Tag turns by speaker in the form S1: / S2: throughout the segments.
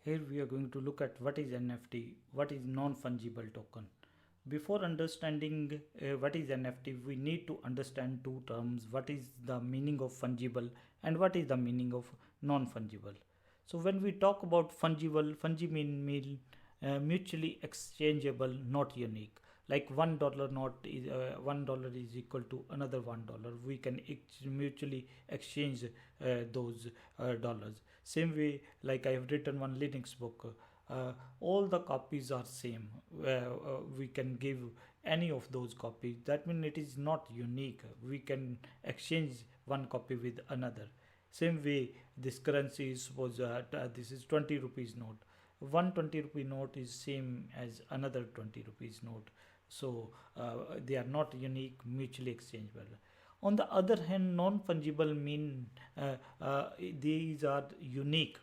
S1: Here we are going to look at what is NFT, what is non-fungible token. Before understanding what is NFT, we need to understand two terms: what is the meaning of fungible and what is the meaning of non-fungible. So when we talk about fungible, mean mutually exchangeable, not unique. Like $1 note is $1 is equal to another $1. We can mutually exchange those dollars. Same way, like I have written one Linux book. All the copies are same. We can give any of those copies. That means it is not unique. We can exchange one copy with another. Same way, this currency is suppose this is 20 rupees note. One 20 rupee note is same as another 20 rupees note. So they are not unique, mutually exchangeable. On the other hand, non-fungible mean these are unique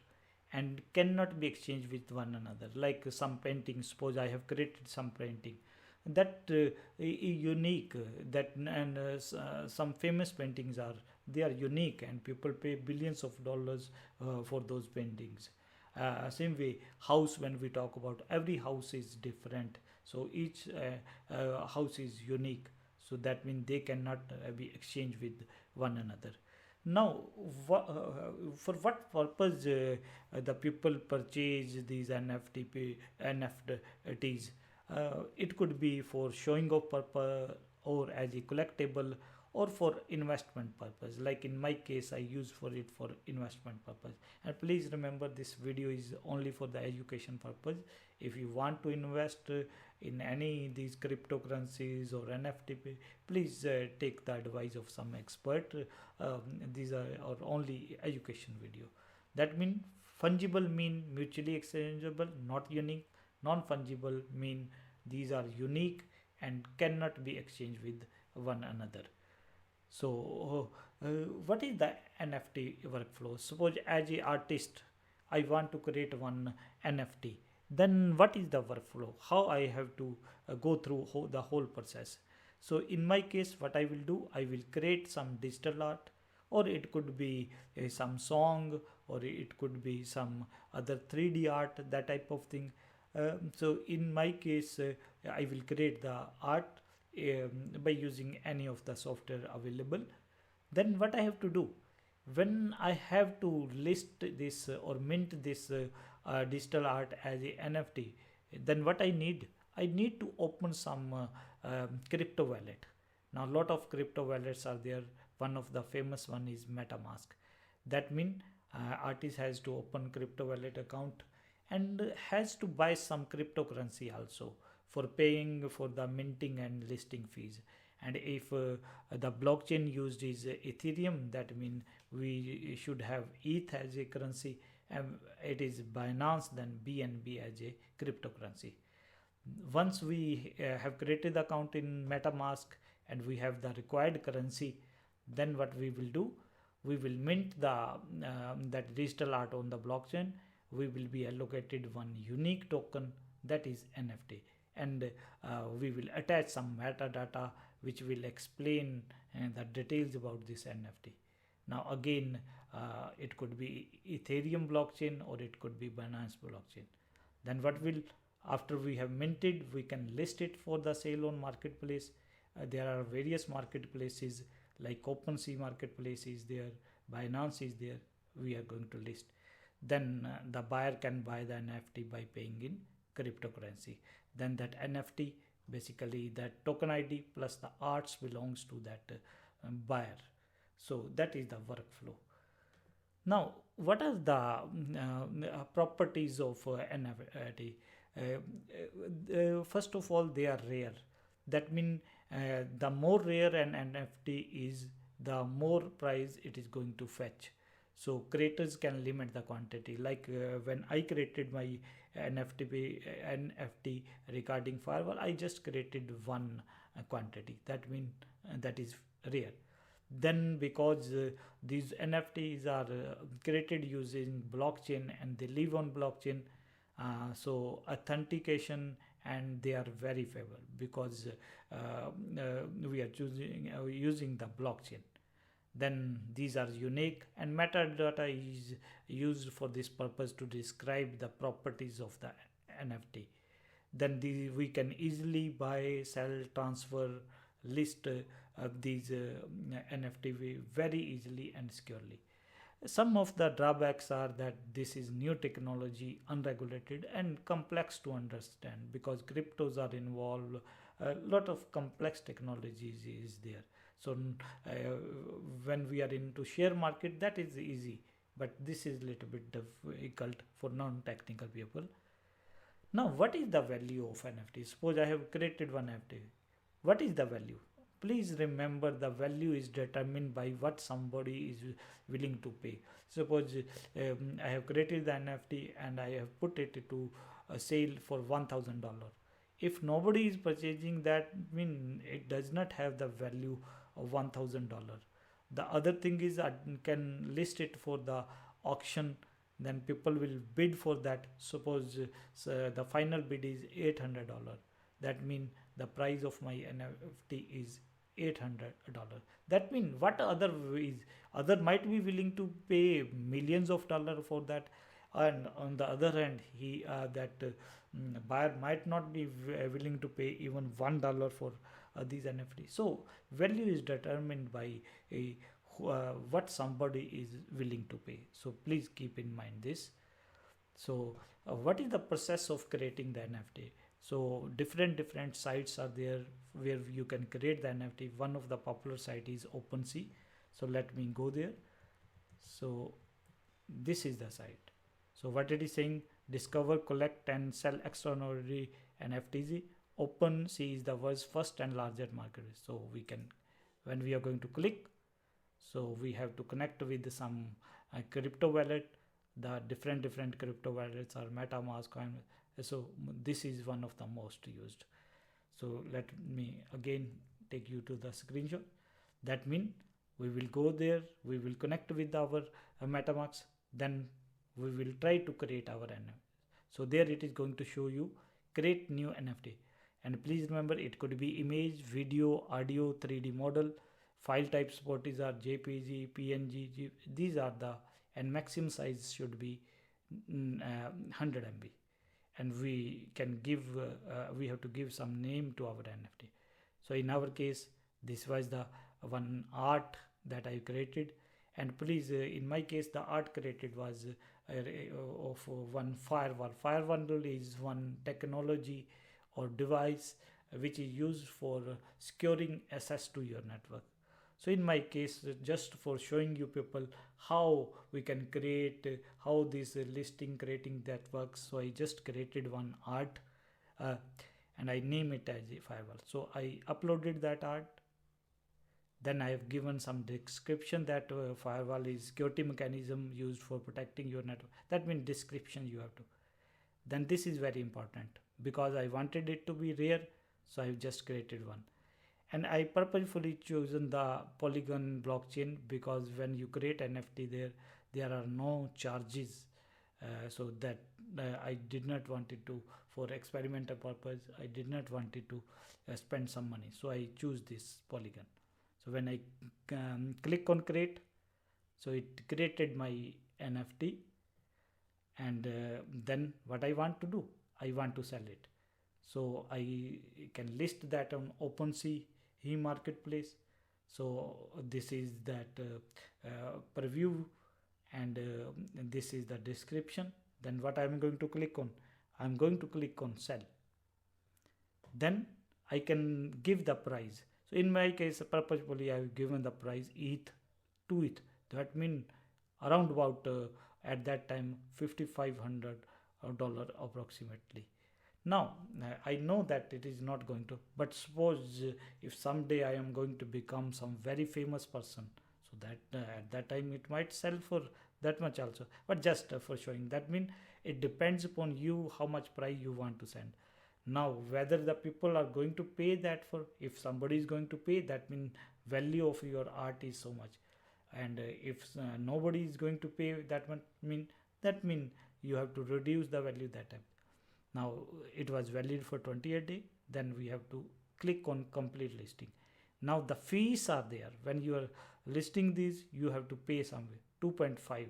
S1: and cannot be exchanged with one another. Like some painting, suppose I have created some painting that unique, that and some famous paintings are, they are unique and people pay billions of dollars for those paintings. Same way, house, when we talk about, every house is different, so each house is unique, so that means they cannot be exchanged with one another. Now for what purpose the people purchase these NFTs? It could be for showing off purpose, or as a collectible, or for investment purpose. Like in my case, I use for it for investment purpose. And please remember, this video is only for the education purpose. If you want to invest in any these cryptocurrencies or NFT, please take the advice of some expert. These are our only education video. That means fungible mean mutually exchangeable, not unique. Non-fungible mean these are unique and cannot be exchanged with one another. So what is the NFT workflow? Suppose as an artist, I want to create one NFT. Then what is the workflow? How I have to go through the whole process? So in my case, what I will do, I will create some digital art, or it could be some song, or it could be some other 3D art, that type of thing. So in my case, I will create the art by using any of the software available. Then what I have to do, when I have to list this or mint this digital art as a NFT, then what I need to open some crypto wallet. Now a lot of crypto wallets are there. One of the famous one is MetaMask. That means artist has to open crypto wallet account and has to buy some cryptocurrency also for paying for the minting and listing fees. And if the blockchain used is Ethereum, that means we should have ETH as a currency, and it is Binance, then BNB as a cryptocurrency. Once we have created the account in MetaMask and we have the required currency, then what we will do, we will mint the that digital art on the blockchain. We will be allocated one unique token, that is NFT, and we will attach some metadata which will explain the details about this NFT. Now again, it could be Ethereum blockchain or it could be Binance blockchain. Then what will, after we have minted, we can list it for the sale on marketplace. There are various marketplaces like OpenSea marketplace is there, Binance is there. We are going to list. Then the buyer can buy the NFT by paying in cryptocurrency. Then that NFT, basically that token ID plus the arts belongs to that buyer. So that is the workflow. Now what are the properties of NFT? First of all, they are rare. That means the more rare an NFT is, the more price it is going to fetch. So creators can limit the quantity. Like when I created my NFT regarding Firewall, I just created one quantity. That means that is rare. Then because these NFTs are created using blockchain and they live on blockchain, so authentication and they are very favorable because we are using the blockchain. Then these are unique, and metadata is used for this purpose to describe the properties of the NFT. Then we can easily buy, sell, transfer, list these NFT very easily and securely. Some of the drawbacks are that this is new technology, unregulated, and complex to understand because cryptos are involved. A lot of complex technologies is there. So uh, when we are into share market, that is easy, but this is little bit difficult for non-technical people. Now, what is the value of NFT? Suppose I have created one NFT. What is the value? Please remember the value is determined by what somebody is willing to pay. Suppose I have created the NFT and I have put it to a sale for $1,000. If nobody is purchasing that, mean it does not have the value of $1,000. The other thing is I can list it for the auction, then people will bid for that. Suppose the final bid is $800. That means the price of my NFT is $800. That means what other might be willing to pay millions of dollars for that, and on the other hand buyer might not be willing to pay even $1 for these NFTs. So value is determined by what somebody is willing to pay. So please keep in mind this. So what is the process of creating the NFT? So different sites are there where you can create the NFT. One of the popular site is OpenSea. So let me go there. So this is the site. So what it is saying: discover, collect, and sell extraordinary NFTs. OpenSea is the world's first and largest market. So we can, when we are going to click, so we have to connect with some crypto wallet. The different crypto wallets are MetaMask, and so this is one of the most used. So let me again take you to the screenshot. That means we will go there, we will connect with our MetaMask, then we will try to create our NFT. So there it is going to show you create new NFT. And please remember, it could be image, video, audio, 3D model. File type supported are JPG, PNG. These are the, and maximum size should be 100 MB. And we can give, we have to give some name to our NFT. So in our case, this was the one art that I created. And please, in my case, the art created was of one firewall. Firewall is one technology or device which is used for securing access to your network. So in my case, just for showing you people how we can create, how this listing creating that works. So I just created one art and I name it as a firewall. So I uploaded that art. Then I have given some description that firewall is security mechanism used for protecting your network. That means description you have to. Then this is very important because I wanted it to be rare. So I've just created one. And I purposefully chosen the Polygon blockchain because when you create NFT there are no charges. So that I did not want it to, for experimental purpose, I did not want it to spend some money. So I choose this Polygon. So when I click on create, so it created my NFT. And then what I want to do, I want to sell it. So I can list that on OpenSea marketplace. So this is that preview, and this is the description. Then what I'm going to click on, I'm going to click on sell. Then I can give the price. So in my case, purposefully I have given the price ETH to ETH. That means around about at that time $5,500 approximately. Now I know that it is not going to, but suppose if someday I am going to become some very famous person, so that at that time it might sell for that much also. But just for showing, that means it depends upon you how much price you want to send. Now whether the people are going to pay that for, if somebody is going to pay, that means value of your art is so much. And if nobody is going to pay that much, that mean you have to reduce the value that time. Now it was valid for 28 days. Then we have to click on complete listing. Now the fees are there. When you are listing these, you have to pay somewhere 2.5.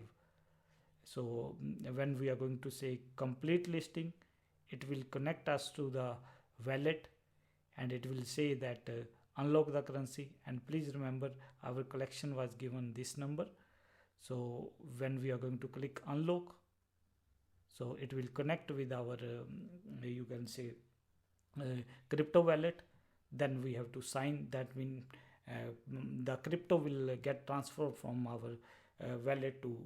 S1: So when we are going to say complete listing, it will connect us to the wallet, and it will say that unlock the currency. And please remember, our collection was given this number. So when we are going to click unlock, so it will connect with our you can say crypto wallet. Then we have to sign. That means the crypto will get transferred from our wallet to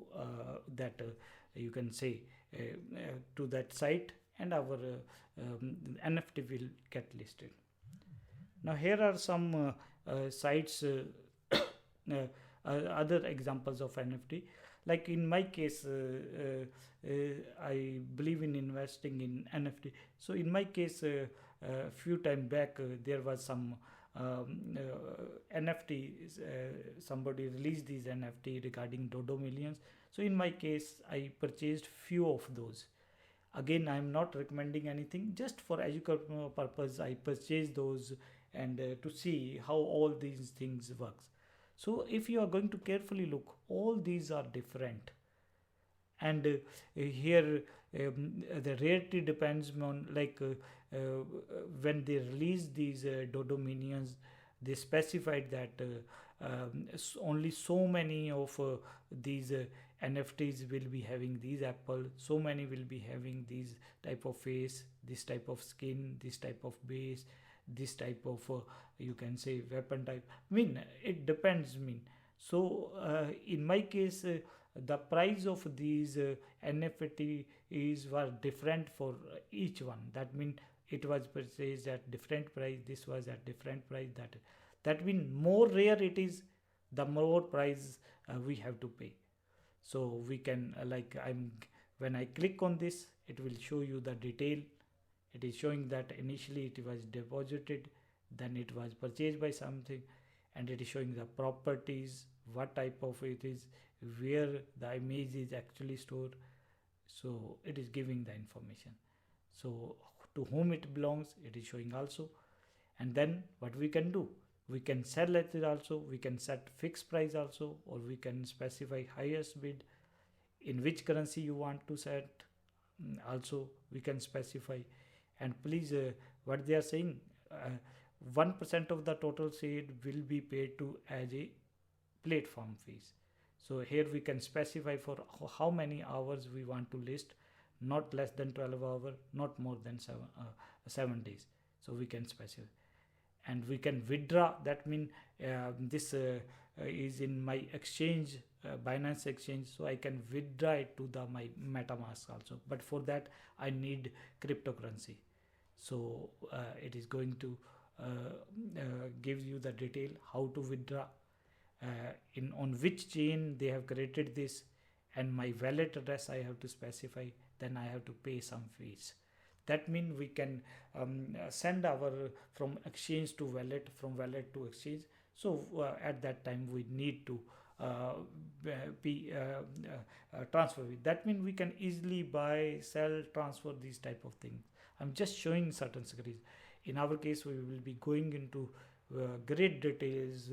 S1: that you can say to that site, and our NFT will get listed. Now here are some sites other examples of NFT. Like in my case, I believe in investing in NFT. So in my case, a few time back, there was some NFT. Somebody released these NFT regarding Dodo millions. So in my case, I purchased few of those. Again, I am not recommending anything. Just for educational purpose, I purchased those, and to see how all these things works. So if you are going to carefully look, all these are different. And here the rarity depends on, like when they release these Dodo minions, they specified that only so many of these NFTs will be having these apple, so many will be having these type of face, this type of skin, this type of base, this type of you can say weapon type. It depends. So in my case, the price of these NFT were different for each one. That means it was purchased at different price, this was at different price. That means more rare it is, the more price we have to pay. So we can when I click on this, it will show you the detail. It is showing that initially it was deposited, then it was purchased by something, and it is showing the properties, what type of it is, where the image is actually stored. So it is giving the information. So to whom it belongs, it is showing also. And then what we can do, we can sell it also, we can set fixed price also, or we can specify highest bid. In which currency you want to set also we can specify. And please, what they are saying, 1% of the total sale will be paid to as a platform fees. So here we can specify for how many hours we want to list, not less than 12 hours, not more than 7 days. So we can specify. And we can withdraw. That means this is in my exchange, Binance exchange, so I can withdraw it to my MetaMask also. But for that I need cryptocurrency. So it is going to give you the detail how to withdraw, on which chain they have created this, and my wallet address I have to specify. Then I have to pay some fees. That means we can send our from exchange to wallet, from wallet to exchange. So at that time we need to transfer it. That means we can easily buy, sell, transfer, these type of things. I'm just showing certain securities. In our case, we will be going into great details,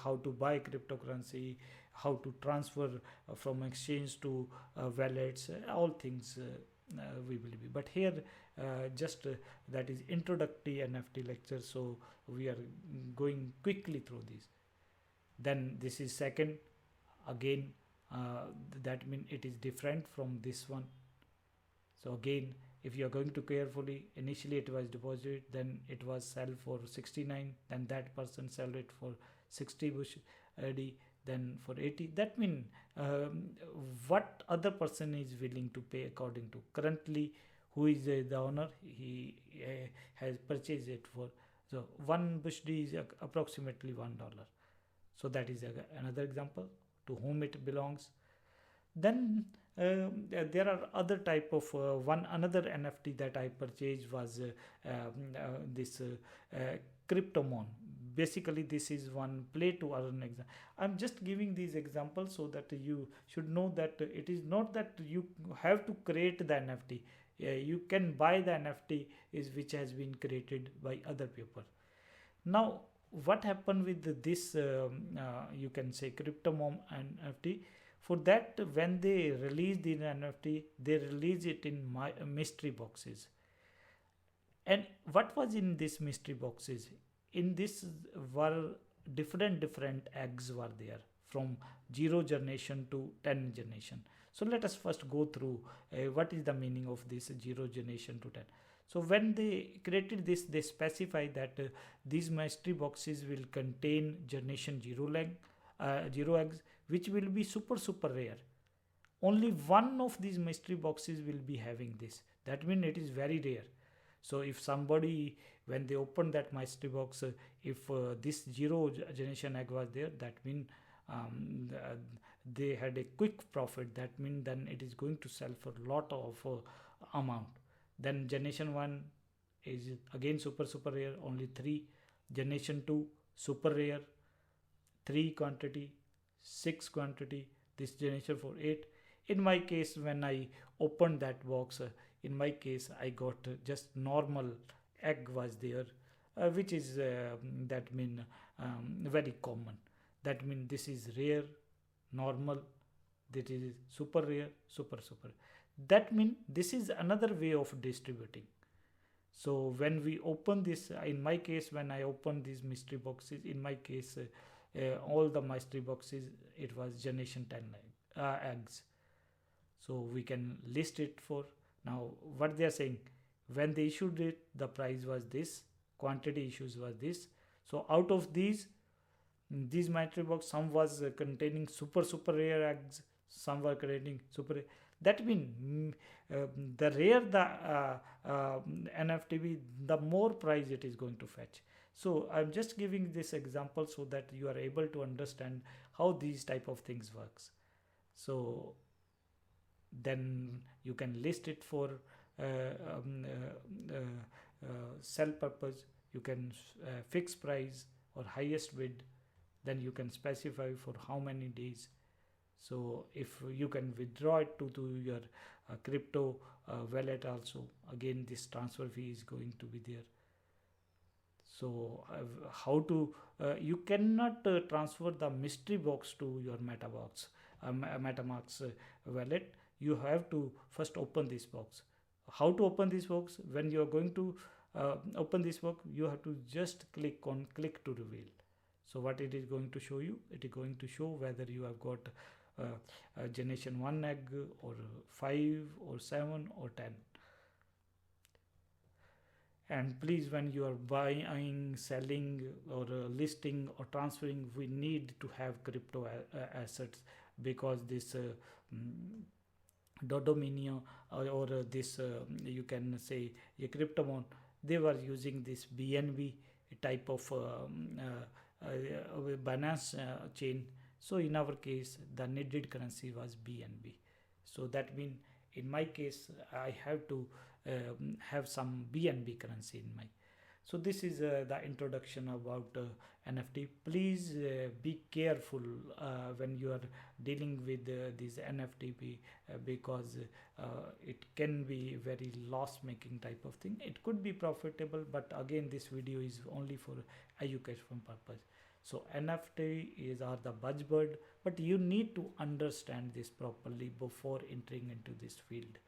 S1: how to buy cryptocurrency, how to transfer from exchange to wallets, all things we will be. But here just that is introductory NFT lecture, so we are going quickly through this. Then this is second. Again, that means it is different from this one. So again, if you are going to carefully, initially it was deposited, then it was sell for 69, then that person sell it for 60 bush AD, then for 80. That means what other person is willing to pay according to. Currently, who is the owner, he has purchased it for, so 1 BUSD is approximately $1. So that is another example to whom it belongs. Then there are other type of another NFT that I purchased was this Kryptomon. Basically this is one play to earn example. I'm just giving these examples so that you should know that it is not that you have to create the NFT. You can buy the NFT which has been created by other people. Now what happened with this you can say Kryptomon and NFT? For that, when they release the NFT, they release it in mystery boxes. And what was in these mystery boxes? In this were different eggs were there from 0 generation to 10 generation. So let us first go through what is the meaning of this 0 generation to 10. So when they created this, they specify that these mystery boxes will contain generation 0 eggs, which will be super rare. Only one of these mystery boxes will be having this. That means it is very rare. So if somebody, when they open that mystery box, if this 0 generation egg was there, that means they had a quick profit. That means then it is going to sell for a lot of amount. Then generation 1 is again super rare, only 3. Generation 2 super rare, 3 quantity, 6 quantity. This generation 4, 8. In my case, when I opened that box, in my case I got just normal egg was there, which is that mean very common. That means this is rare, normal, that is super rare, super. That means this is another way of distributing. So when we open this, in my case, when I open these mystery boxes, in my case all the mystery boxes, it was generation 10 eggs. So we can list it for. Now what they are saying, when they issued it, the price was this, quantity issues was this. So out of these mystery box, some was containing super rare eggs, some were containing super rare. That means the rare the NFT be, the more price it is going to fetch. So I'm just giving this example so that you are able to understand how these type of things works. So then you can list it for sell purpose. You can fix price or highest bid. Then you can specify for how many days. So if you can withdraw it to your crypto wallet also, again this transfer fee is going to be there. So how to you cannot transfer the mystery box to your MetaMask wallet. You have to first open this box. How to open this box? When you are going to open this box, you have to just click to reveal. So what it is going to show you? It is going to show whether you have got generation 1 egg or 5 or 7 or 10. And please, when you are buying, selling or listing or transferring, we need to have crypto assets, because this Dodo or this you can say a Kryptomon, they were using this BNB type of Binance chain. So in our case, the needed currency was BNB. So that means in my case, I have to have some BNB currency in my. So this is the introduction about NFT. Please be careful when you are dealing with this NFT because it can be very loss making type of thing. It could be profitable, but again this video is only for education purpose. So NFT are the buzzword, but you need to understand this properly before entering into this field.